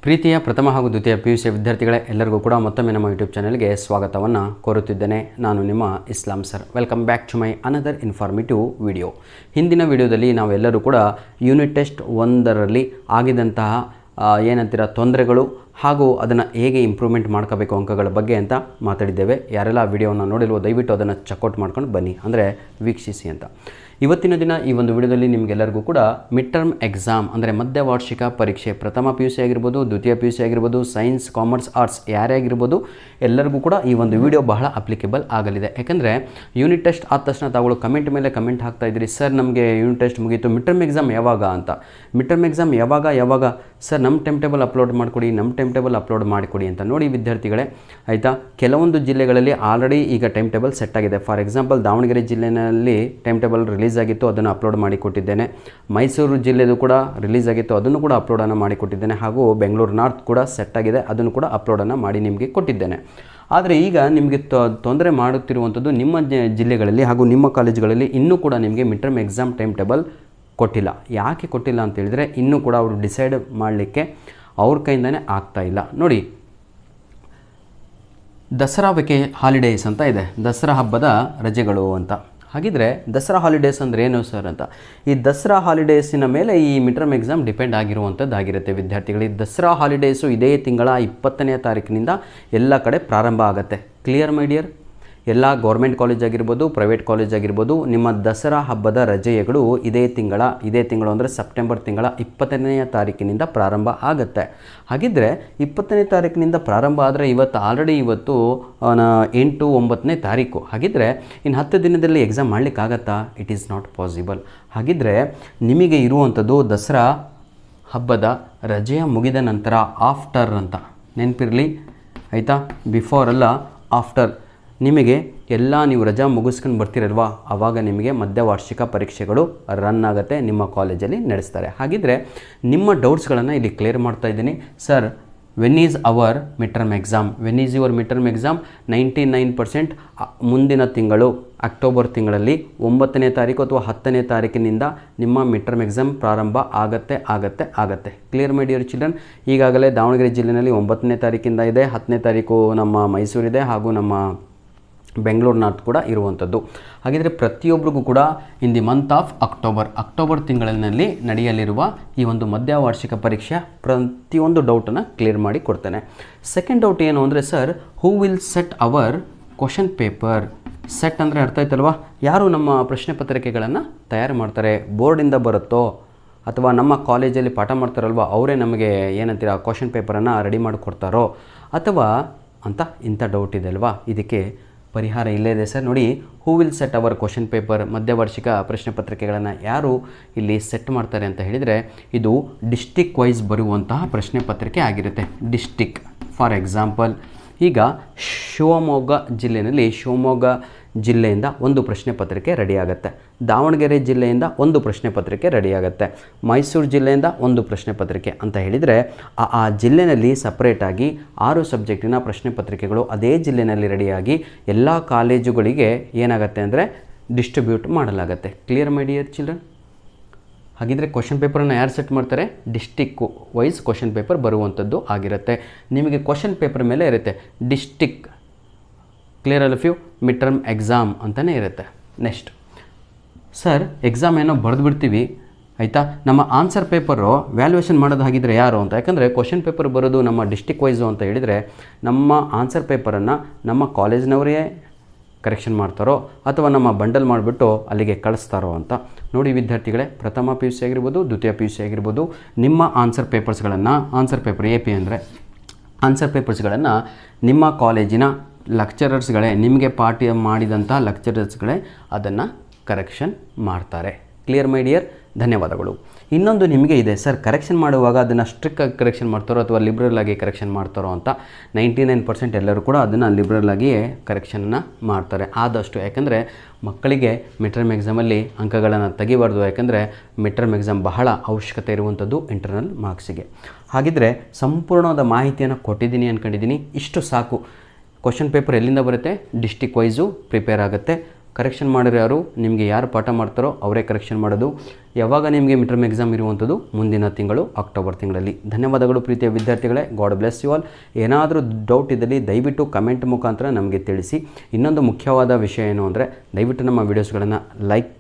ಪ್ರೀತಿಯ ಪ್ರಥಮ ಹಾಗೂ ದ್ವಿತೀಯ PUC ವಿದ್ಯಾರ್ಥಿಗಳೇ ಎಲ್ಲರಿಗೂ ಕೂಡ ಮತ್ತೊಮ್ಮೆ ನಮ್ಮ ಯೂಟ್ಯೂಬ್ ಚಾನೆಲ್ಗೆ ಸ್ವಾಗತವನ್ನು ಕೋರುತ್ತಿದ್ದೇನೆ. ನಾನು ನಿಮ್ಮ Islam sir. Welcome back to my another informative video. ಹಿಂದಿನ ವಿಡಿಯೋದಲ್ಲಿ ನಾವೆಲ್ಲರೂ ಕೂಡ ಯೂನಿಟ್ ಟೆಸ್ಟ್ 1ರಲ್ಲಿ ಆಗಿದಂತಹ ಏನಂತೀರ ತೊಂದರೆಗಳು ಹಾಗೂ ಅದನ್ನು ಹೇಗೆ ಇಂಪ್ರೂವ್ಮೆಂಟ್ ಮಾಡ್ಕೋಬೇಕು ಅಂಕಗಳ ಬಗ್ಗೆ ಅಂತ ಮಾತಾಡಿದ್ದೇವೆ. ಯಾರೆಲ್ಲ ಆ ವಿಡಿಯೋವನ್ನು ನೋಡಿಲ್ವೋ ದಯವಿಟ್ಟು ಅದನ್ನು ಚೆಕ್ಔಟ್ ಮಾಡ್ಕೊಂಡು ಬನ್ನಿ, ಅಂದರೆ ವೀಕ್ಷಿಸಿ ಅಂತ. ಇವತ್ತಿನ ದಿನ ಈ ಒಂದು ವಿಡಿಯೋದಲ್ಲಿ ನಿಮಗೆಲ್ಲರಿಗೂ ಕೂಡ ಮಿಡ್ ಟರ್ಮ್ ಎಕ್ಸಾಮ್ ಅಂದರೆ ಮಧ್ಯವಾರ್ಷಿಕ ಪರೀಕ್ಷೆ, ಪ್ರಥಮ PUC ಆಗಿರ್ಬೋದು, ದ್ವಿತೀಯ PUC ಆಗಿರ್ಬೋದು, ಸೈನ್ಸ್, ಕಾಮರ್ಸ್, ಆರ್ಟ್ಸ್ ಯಾರೇ ಆಗಿರ್ಬೋದು ಎಲ್ಲರಿಗೂ ಕೂಡ ಈ ಒಂದು ವಿಡಿಯೋ ಬಹಳ ಅಪ್ಲಿಕೇಬಲ್ ಆಗಲಿದೆ. ಯಾಕೆಂದರೆ ಯೂನಿಟ್ ಟೆಸ್ಟ್ ಆದ ತಕ್ಷಣ ತಾವುಗಳು ಕಮೆಂಟ್ ಮೇಲೆ ಕಮೆಂಟ್ ಹಾಕ್ತಾ ಇದ್ರಿ, ಸರ್ ನಮಗೆ ಯೂನಿಟ್ ಟೆಸ್ಟ್ ಮುಗೀತು, ಮಿಡ್ ಟರ್ಮ್ ಎಕ್ಸಾಮ್ ಯಾವಾಗ ಅಂತ. ಮಿಡ್ ಟರ್ಮ್ ಎಕ್ಸಾಮ್ ಯಾವಾಗ ಸರ್ ನಮ್ಮ ಟೈಮ್ ಟೇಬಲ್ ಅಪ್ಲೋಡ್ ಮಾಡಿಕೊಡಿ, ನಮ್ಮ ಟೈಮ್ ಟೇಬಲ್ ಅಪ್ಲೋಡ್ ಮಾಡಿಕೊಡಿ ಅಂತ. ನೋಡಿ ವಿದ್ಯಾರ್ಥಿಗಳೇ, ಆಯಿತಾ, ಕೆಲವೊಂದು ಜಿಲ್ಲೆಗಳಲ್ಲಿ ಆಲ್ರೆಡಿ ಈಗ ಟೈಮ್ ಟೇಬಲ್ ಸೆಟ್ ಆಗಿದೆ. ಫಾರ್ ಎಕ್ಸಾಂಪಲ್ ದಾವಣಗೆರೆ ಜಿಲ್ಲೆಯಲ್ಲಿ ಟೈಮ್ ಟೇಬಲ್ ರಿಲೀಸ್ ಆಗಿತ್ತು, ಅದನ್ನು ಅಪ್ಲೋಡ್ ಮಾಡಿಕೊಟ್ಟಿದ್ದೇನೆ. ಮೈಸೂರು ಜಿಲ್ಲೆದು ಕೂಡ ರಿಲೀಸ್ ಆಗಿತ್ತು, ಅದನ್ನು ಕೂಡ ಅಪ್ಲೋಡನ್ನು ಮಾಡಿಕೊಟ್ಟಿದ್ದೇನೆ. ಹಾಗೂ ಬೆಂಗಳೂರು ನಾರ್ತ್ ಕೂಡ ಸೆಟ್ ಆಗಿದೆ, ಅದನ್ನು ಕೂಡ ಅಪ್ಲೋಡನ್ನು ಮಾಡಿ ನಿಮಗೆ ಕೊಟ್ಟಿದ್ದೇನೆ. ಆದರೆ ಈಗ ನಿಮಗೆ ತೊಂದರೆ ಮಾಡುತ್ತಿರುವಂಥದ್ದು ನಿಮ್ಮ ಜಿಲ್ಲೆಗಳಲ್ಲಿ ಹಾಗೂ ನಿಮ್ಮ ಕಾಲೇಜುಗಳಲ್ಲಿ ಇನ್ನೂ ಕೂಡ ನಿಮಗೆ mid term exam time table ಕೊಟ್ಟಿಲ್ಲ. ಯಾಕೆ ಕೊಟ್ಟಿಲ್ಲ ಅಂತ ಹೇಳಿದರೆ ಇನ್ನೂ ಕೂಡ ಅವರು ಡಿಸೈಡ್ ಮಾಡಲಿಕ್ಕೆ ಅವ್ರ ಕೈಯಿಂದನೇ ಆಗ್ತಾಯಿಲ್ಲ. ನೋಡಿ, ದಸರಾ ಹಾಲಿಡೇಸ್ ಅಂತ ಇದೆ, ದಸರಾ ಹಬ್ಬದ ರಜೆಗಳು ಅಂತ. ಹಾಗಿದ್ರೆ ದಸರಾ ಹಾಲಿಡೇಸ್ ಅಂದರೆ ಏನು ಸರ್ ಅಂತ. ಈ ದಸರಾ ಹಾಲಿಡೇಸಿನ ಮೇಲೆ ಈ ಮಿಡ್ ಟರ್ಮ್ ಎಕ್ಸಾಮ್ ಡಿಪೆಂಡ್ ಆಗಿರುವಂಥದ್ದಾಗಿರುತ್ತೆ ವಿದ್ಯಾರ್ಥಿಗಳಿಗೆ. ದಸರಾ ಹಾಲಿಡೇಸು ಇದೇ ತಿಂಗಳ 20ನೇ ತಾರೀಕಿನಿಂದ ಎಲ್ಲ ಕಡೆ ಪ್ರಾರಂಭ ಆಗುತ್ತೆ. Clear my dear? ಎಲ್ಲ ಗೌರ್ಮೆಂಟ್ ಕಾಲೇಜ್ ಆಗಿರ್ಬೋದು, ಪ್ರೈವೇಟ್ ಕಾಲೇಜ್ ಆಗಿರ್ಬೋದು, ನಿಮ್ಮ ದಸರಾ ಹಬ್ಬದ ರಜೆಗಳು ಇದೇ ತಿಂಗಳು ಅಂದರೆ ಸೆಪ್ಟೆಂಬರ್ ತಿಂಗಳ 20ನೇ ತಾರೀಕಿನಿಂದ ಪ್ರಾರಂಭ ಆಗುತ್ತೆ. ಹಾಗಿದ್ದರೆ 20ನೇ ತಾರೀಕಿನಿಂದ ಪ್ರಾರಂಭ ಆದರೆ ಇವತ್ತು 8-9ನೇ ತಾರೀಕು. ಹಾಗಿದ್ದರೆ ಇನ್ನು 10 ದಿನದಲ್ಲಿ ಎಕ್ಸಾಮ್ ಮಾಡಲಿಕ್ಕಾಗತ್ತಾ? It is not possible. ಹಾಗಿದ್ದರೆ ನಿಮಗೆ ಇರುವಂಥದ್ದು ದಸರಾ ಹಬ್ಬದ ರಜೆಯ ಮುಗಿದ ನಂತರ ಆಫ್ಟರ್ ಅಂತ ನೆನಪಿರಲಿ, ಆಯಿತಾ? ಬಿಫೋರ್ ಅಲ್ಲ, ಆಫ್ಟರ್. ನಿಮಗೆ ಎಲ್ಲ ನೀವು ರಜಾ ಮುಗಿಸ್ಕೊಂಡು ಬರ್ತೀರಲ್ವಾ, ಆವಾಗ ನಿಮಗೆ ಮಧ್ಯವಾರ್ಷಿಕ ಪರೀಕ್ಷೆಗಳು ರನ್ ಆಗುತ್ತೆ, ನಿಮ್ಮ ಕಾಲೇಜಲ್ಲಿ ನಡೆಸ್ತಾರೆ. ಹಾಗಿದ್ದರೆ ನಿಮ್ಮ ಡೌಟ್ಸ್ಗಳನ್ನು ಇಲ್ಲಿ ಕ್ಲಿಯರ್ ಮಾಡ್ತಾ ಇದ್ದೀನಿ. Sir, when is our mid term exam? When is your mid term exam? 99% ಮುಂದಿನ ತಿಂಗಳು ಅಕ್ಟೋಬರ್ ತಿಂಗಳಲ್ಲಿ 9ನೇ ತಾರೀಕು ಅಥವಾ 10ನೇ ತಾರೀಕಿನಿಂದ ನಿಮ್ಮ ಮಿಡ್ ಟರ್ಮ್ ಎಕ್ಸಾಮ್ ಪ್ರಾರಂಭ ಆಗತ್ತೆ. Clear my dear children? ಈಗಾಗಲೇ ದಾವಣಗೆರೆ ಜಿಲ್ಲೆಯಲ್ಲಿ 9ನೇ ತಾರೀಕಿಂದ ಇದೆ, 10ನೇ ತಾರೀಕು ನಮ್ಮ ಮೈಸೂರಿದೆ, ಹಾಗೂ ನಮ್ಮ ಬೆಂಗಳೂರು ನಾರ್ತ್ ಕೂಡ ಇರುವಂಥದ್ದು. ಹಾಗಿದ್ರೆ ಪ್ರತಿಯೊಬ್ಬರಿಗೂ ಕೂಡ in the month of October ತಿಂಗಳಿನಲ್ಲಿ ನಡೆಯಲಿರುವ ಈ ಒಂದು ಮಧ್ಯವಾರ್ಷಿಕ ಪರೀಕ್ಷೆ ಪ್ರತಿಯೊಂದು ಡೌಟನ್ನು ಕ್ಲಿಯರ್ ಮಾಡಿ ಕೊಡ್ತೇನೆ. ಸೆಕೆಂಡ್ ಡೌಟ್ ಏನು ಅಂದರೆ, sir who will set our question paper? Set ಅಂದರೆ ಅರ್ಥ ಆಯ್ತಲ್ವಾ? ಯಾರು ನಮ್ಮ ಪ್ರಶ್ನೆ ಪತ್ರಿಕೆಗಳನ್ನು ತಯಾರು ಮಾಡ್ತಾರೆ? ಬೋರ್ಡಿಂದ ಬರುತ್ತೋ ಅಥವಾ ನಮ್ಮ ಕಾಲೇಜಲ್ಲಿ ಪಾಠ ಮಾಡ್ತಾರಲ್ವ ಅವರೇ ನಮಗೆ ಏನಂತೀರ ಕ್ವಶನ್ ಪೇಪರನ್ನು ರೆಡಿ ಮಾಡಿಕೊಡ್ತಾರೋ ಅಥವಾ ಅಂತ ಇಂಥ ಡೌಟ್ ಇದೆ ಅಲ್ವಾ? ಇದಕ್ಕೆ ಪರಿಹಾರ ಇಲ್ಲೇ ಇದೆ ಸರ್. ನೋಡಿ, who will set our question paper, ಮಧ್ಯವರ್ಷಿಕ ಪ್ರಶ್ನೆ ಪತ್ರಿಕೆಗಳನ್ನು ಯಾರು ಇಲ್ಲಿ ಸೆಟ್ ಮಾಡ್ತಾರೆ ಅಂತ ಹೇಳಿದರೆ, ಇದು ಡಿಸ್ಟಿಕ್ ವೈಸ್ ಬರುವಂತಹ ಪ್ರಶ್ನೆ ಪತ್ರಿಕೆ ಆಗಿರುತ್ತೆ. ಡಿಸ್ಟಿಕ್, ಫಾರ್ ಎಕ್ಸಾಂಪಲ್ ಈಗ ಶಿವಮೊಗ್ಗ ಜಿಲ್ಲೆಯಿಂದ ಒಂದು ಪ್ರಶ್ನೆ ಪತ್ರಿಕೆ ರೆಡಿಯಾಗುತ್ತೆ, ದಾವಣಗೆರೆ ಜಿಲ್ಲೆಯಿಂದ ಒಂದು ಪ್ರಶ್ನೆ ಪತ್ರಿಕೆ ರೆಡಿಯಾಗುತ್ತೆ, ಮೈಸೂರು ಜಿಲ್ಲೆಯಿಂದ ಒಂದು ಪ್ರಶ್ನೆ ಪತ್ರಿಕೆ ಅಂತ ಹೇಳಿದರೆ ಆ ಜಿಲ್ಲೆಯಲ್ಲಿ ಸಪ್ರೇಟಾಗಿ 6 ಸಬ್ಜೆಕ್ಟಿನ ಪ್ರಶ್ನೆ ಪತ್ರಿಕೆಗಳು ಅದೇ ಜಿಲ್ಲೆಯಲ್ಲಿ ರೆಡಿಯಾಗಿ ಎಲ್ಲ ಕಾಲೇಜುಗಳಿಗೆ ಏನಾಗುತ್ತೆ ಅಂದರೆ ಡಿಸ್ಟ್ರಿಬ್ಯೂಟ್ ಮಾಡಲಾಗುತ್ತೆ. Clear my dear children? ಹಾಗಿದ್ರೆ ಕ್ವಶನ್ ಪೇಪರನ್ನು ಯಾರು ಸೆಟ್ ಮಾಡ್ತಾರೆ? ಡಿಸ್ಟಿಕ್ ವೈಸ್ ಕ್ವಶನ್ ಪೇಪರ್ ಬರುವಂಥದ್ದು ಆಗಿರುತ್ತೆ. ನಿಮಗೆ ಕ್ವಶನ್ ಪೇಪರ್ ಮೇಲೆ ಇರುತ್ತೆ distinct clear all of you mid term exam ಅಂತಲೇ ಇರುತ್ತೆ. ನೆಕ್ಸ್ಟ್, ಸರ್ ಎಕ್ಸಾಮ್ ಏನೋ ಬರೆದು ಬಿಡ್ತೀವಿ, ಆಯಿತಾ, ನಮ್ಮ ಆನ್ಸರ್ ಪೇಪರು ವ್ಯಾಲ್ಯೂಯೇಷನ್ ಮಾಡೋದು ಹಾಗಿದ್ರೆ ಯಾರು ಅಂತ. ಯಾಕಂದರೆ ಕ್ವಶನ್ ಪೇಪರ್ ಬರೋದು ನಮ್ಮ ಡಿಸ್ಟಿಕ್ ವೈಸು ಅಂತ ಹೇಳಿದರೆ ನಮ್ಮ ಆನ್ಸರ್ ಪೇಪರನ್ನು ನಮ್ಮ ಕಾಲೇಜ್ನವರೇ ಕರೆಕ್ಷನ್ ಮಾಡ್ತಾರೋ ಅಥವಾ ನಮ್ಮ ಬಂಡಲ್ ಮಾಡಿಬಿಟ್ಟು ಅಲ್ಲಿಗೆ ಕಳಿಸ್ತಾರೋ ಅಂತ. ನೋಡಿ ವಿದ್ಯಾರ್ಥಿಗಳೇ, ಪ್ರಥಮ PUC ಆಗಿರ್ಬೋದು, ದ್ವಿತೀಯ PUC ಆಗಿರ್ಬೋದು, ನಿಮ್ಮ ಆನ್ಸರ್ ಪೇಪರ್ AP ಅಂದರೆ ಆನ್ಸರ್ ಪೇಪರ್ಸ್ಗಳನ್ನು ನಿಮ್ಮ ಕಾಲೇಜಿನ ಲೆಕ್ಚರರ್ಸ್ಗಳೇ, ನಿಮಗೆ ಪಾಠ ಮಾಡಿದಂಥ ಲೆಕ್ಚರರ್ಸ್ಗಳೇ ಅದನ್ನು ಕರೆಕ್ಷನ್ ಮಾಡ್ತಾರೆ. Clear my dear? ಧನ್ಯವಾದಗಳು. ಇನ್ನೊಂದು ನಿಮಗೆ ಇದೆ, ಸರ್ ಕರೆಕ್ಷನ್ ಮಾಡುವಾಗ ಅದನ್ನು ಸ್ಟ್ರಿಕ್ಟಾಗಿ ಕರೆಕ್ಷನ್ ಮಾಡ್ತಾರೋ ಅಥವಾ ಲಿಬ್ರಲ್ ಆಗಿ ಕರೆಕ್ಷನ್ ಮಾಡ್ತಾರೋ ಅಂತ. 99% ಎಲ್ಲರೂ ಕೂಡ ಅದನ್ನು ಲಿಬ್ರಲ್ ಆಗಿಯೇ ಕರೆಕ್ಷನನ್ನು ಮಾಡ್ತಾರೆ ಆದಷ್ಟು. ಯಾಕಂದರೆ ಮಕ್ಕಳಿಗೆ ಮಿಡ್ ಟರ್ಮ್ ಎಕ್ಸಾಮಲ್ಲಿ ಅಂಕಗಳನ್ನು ತೆಗಿಬಾರ್ದು. ಯಾಕಂದರೆ ಮಿಡ್ ಟರ್ಮ್ ಎಕ್ಸಾಮ್ ಬಹಳ ಅವಶ್ಯಕತೆ ಇರುವಂಥದ್ದು ಇಂಟರ್ನಲ್ ಮಾರ್ಕ್ಸಿಗೆ. ಹಾಗಿದ್ದರೆ ಸಂಪೂರ್ಣವಾದ ಮಾಹಿತಿಯನ್ನು ಕೊಟ್ಟಿದ್ದೀನಿ ಅಂದ್ಕೊಂಡಿದ್ದೀನಿ. ಇಷ್ಟು ಸಾಕು. ಕ್ವಶನ್ ಪೇಪರ್ ಎಲ್ಲಿಂದ ಬರುತ್ತೆ? ಡಿಸ್ಟಿಕ್ ವೈಸು ಪ್ರಿಪೇರ್ ಆಗುತ್ತೆ. ಕರೆಕ್ಷನ್ ಮಾಡೋರು ಯಾರು, ನಿಮಗೆ ಯಾರು ಪಾಠ ಮಾಡ್ತಾರೋ ಅವರೇ ಕರೆಕ್ಷನ್ ಮಾಡೋದು. ಯಾವಾಗ ನಿಮಗೆ ಮಿಡ್ ಟರ್ಮ್ ಎಕ್ಸಾಮ್ ಇರುವಂಥದ್ದು ಮುಂದಿನ ತಿಂಗಳು ಅಕ್ಟೋಬರ್ ತಿಂಗಳಲ್ಲಿ. ಧನ್ಯವಾದಗಳು ಪ್ರೀತಿಯ ವಿದ್ಯಾರ್ಥಿಗಳೇ. God bless you all. ಏನಾದರೂ ಡೌಟ್ ಇದ್ದಲ್ಲಿ ದಯವಿಟ್ಟು ಕಮೆಂಟ್ ಮುಖಾಂತರ ನಮಗೆ ತಿಳಿಸಿ. ಇನ್ನೊಂದು ಮುಖ್ಯವಾದ ವಿಷಯ ಏನು ಅಂದರೆ, ದಯವಿಟ್ಟು ನಮ್ಮ ವೀಡಿಯೋಸ್ಗಳನ್ನು ಲೈಕ್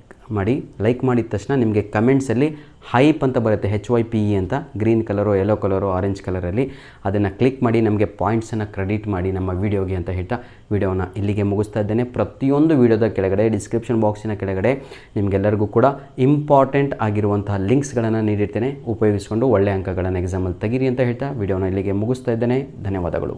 ಮಾಡಿದ ತಕ್ಷಣ ನಿಮಗೆ ಕಮೆಂಟ್ಸಲ್ಲಿ ಹೈಪ್ ಅಂತ ಬರುತ್ತೆ, HYPE ಅಂತ, green colour, yellow colour, orange ಕಲರಲ್ಲಿ. ಅದನ್ನು ಕ್ಲಿಕ್ ಮಾಡಿ ನಮಗೆ ಪಾಯಿಂಟ್ಸನ್ನು ಕ್ರೆಡಿಟ್ ಮಾಡಿ ನಮ್ಮ ವೀಡಿಯೋಗೆ ಅಂತ ಹೇಳ್ತಾ ವೀಡಿಯೋನ ಇಲ್ಲಿಗೆ ಮುಗಿಸ್ತಾ ಇದ್ದೇನೆ. ಪ್ರತಿಯೊಂದು ವೀಡಿಯೋದ ಕೆಳಗಡೆ ಡಿಸ್ಕ್ರಿಪ್ಷನ್ ಬಾಕ್ಸಿನ ಕೆಳಗಡೆ ನಿಮಗೆಲ್ಲರಿಗೂ ಕೂಡ ಇಂಪಾರ್ಟೆಂಟ್ ಆಗಿರುವಂತಹ ಲಿಂಕ್ಸ್ಗಳನ್ನು ನೀಡಿರ್ತೇನೆ. ಉಪಯೋಗಿಸಿಕೊಂಡು ಒಳ್ಳೆಯ ಅಂಕಗಳನ್ನು ಎಕ್ಸಾಮಲ್ಲಿ ತೆಗೀರಿ ಅಂತ ಹೇಳ್ತಾ ವೀಡಿಯೋನ ಇಲ್ಲಿಗೆ ಮುಗಿಸ್ತಾ ಇದ್ದೇನೆ. ಧನ್ಯವಾದಗಳು.